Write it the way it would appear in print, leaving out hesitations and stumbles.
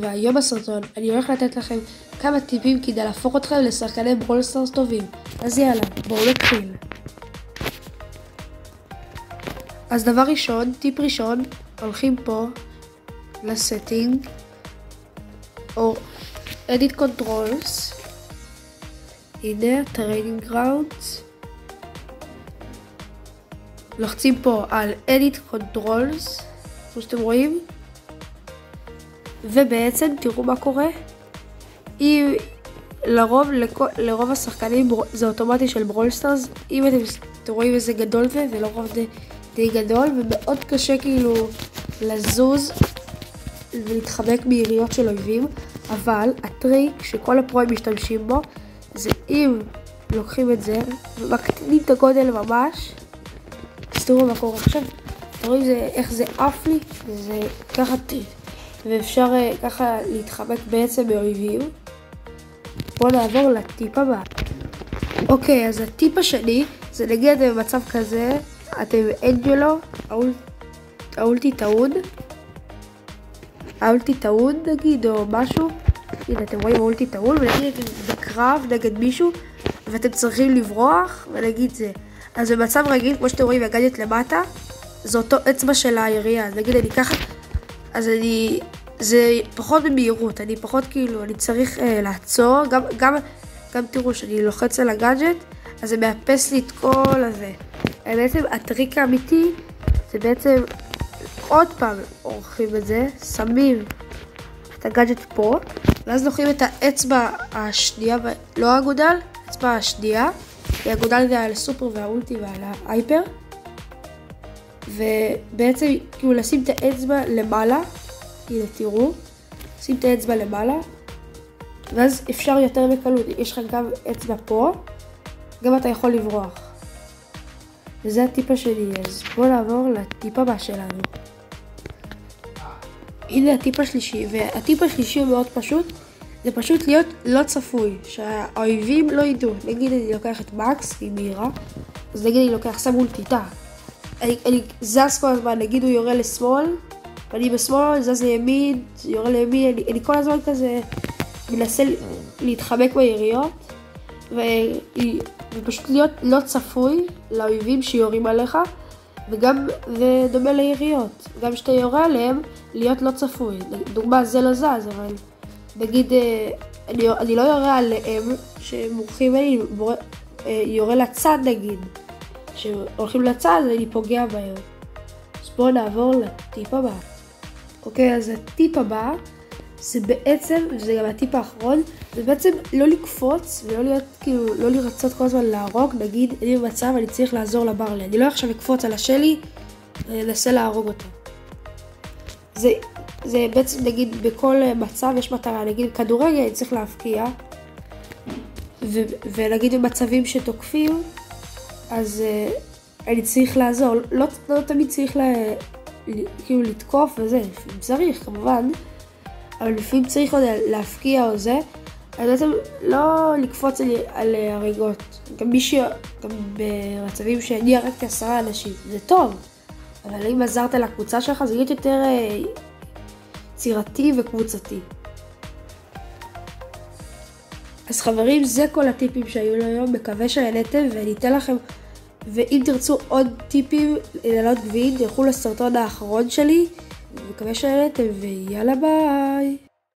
והיום בסרטון אני הולך לתת לכם כמה טיפים כדי להפוך אתכם לשחקני ברול סטארס טובים. אז יאללה, בואו נתחיל. אז דבר ראשון, טיפ ראשון, הולכים פה לסטינג או Edit Controls. הנה, Training Grounds. לוחצים פה על Edit Controls, כמו שאתם רואים. ובעצם תראו מה קורה. לרוב השחקנים זה אוטומטי של ברול סטארס. אם אתם רואים איזה גדול זה לרוב די גדול, ומאוד קשה כאילו לזוז ולהתחמק מיריות של אויבים. אבל הטריק שכל הפרוים משתמשים בו זה אם לוקחים את זה ומקטינים את הגודל ממש. אז תראו מה קורה עכשיו. אתם רואים איך זה עף לי? זה ככה ואפשר ככה להתחמק בעצם מאויבים. בואו נעבור לטיפ הבא. אוקיי, אז הטיפ השני זה נגיד במצב כזה, אתם אנג'לו, האולטי טעון נגיד או משהו. הנה אתם רואים האולטי טעון, ונגיד אתם בקרב נגד מישהו ואתם צריכים לברוח ונגיד זה. אז במצב רגיל כמו שאתם רואים הגדית למטה, זה אותו אצבע של הירייה. נגיד אני ככה, אז זה פחות במהירות, אני פחות כאילו, אני צריך לעצור, גם תראו שאני לוחץ על הגאדג'ט, אז זה מאפס לי את כל הזה. בעצם הטריק האמיתי, זה בעצם עוד פעם עורכים את זה, שמים את הגאדג'ט פה, ואז לוקחים את האצבע השנייה, לא האגודל, האצבע השנייה, כי האגודל זה על הסופר והאולטי ועל ההייפר, ובעצם כאילו לשים את האצבע למעלה, הנה תראו, שים את האצבע למעלה, ואז אפשר יותר בקלות, יש לך גם אצבע פה, גם אתה יכול לברוח. וזה הטיפ השני, אז בואו נעבור לטיפ הבא שלנו. הנה הטיפ השלישי, והטיפ השלישי הוא מאוד פשוט, זה פשוט להיות לא צפוי, שהאויבים לא ידעו. נגיד אני לוקח את מקס, היא מהירה, אז נגיד אני לוקח שם מולטיטה. אני זז כל הזמן, נגיד הוא יורה לשמאל, ואני בשמאל, זז לימין, יורה לימין, אני כל הזמן כזה מנסה להתחמק ביריות, ופשוט להיות לא צפוי לאויבים שיורים עליך, וגם זה דומה ליריות, גם שאתה יורה עליהם, להיות לא צפוי. דוגמה, זה לא זז, אבל נגיד, אני לא יורה עליהם שמורחים עליהם, יורה לצד נגיד, שהולכים לצד ואני פוגע בהם. אז בואו נעבור לטיפ הבא. אוקיי, אז הטיפ הבא, זה בעצם, וזה גם הטיפ האחרון, זה בעצם לא לקפוץ ולא להיות, כאילו, לא לרצות כל הזמן להרוג. נגיד, אני במצב, אני צריך לעזור לברלי. אני לא עכשיו אקפוץ על השלי, ואנסה להרוג אותו. זה בעצם, נגיד, בכל מצב יש מטרה. נגיד, כדורגל, אני צריך להפקיע, ונגיד במצבים שתוקפים, אז אני צריך לעזור. לא תמיד צריך כאילו לתקוף וזה, לפעמים צריך כמובן, אבל לפעמים צריך עוד להפקיע או זה, אז בעצם לא לקפוץ על הריגות. גם במצבים שאני הרגתי 10 אנשים, זה טוב, אבל אם עזרת לקבוצה שלך זה להיות יותר יצירתי וקבוצתי. אז חברים, זה כל הטיפים שהיו להיום, מקווה שנהנתם, ואני אתן לכם, ואם תרצו עוד טיפים לעלות גביעים, תלכו לסרטון האחרון שלי, מקווה שנהנתם, ויאללה ביי.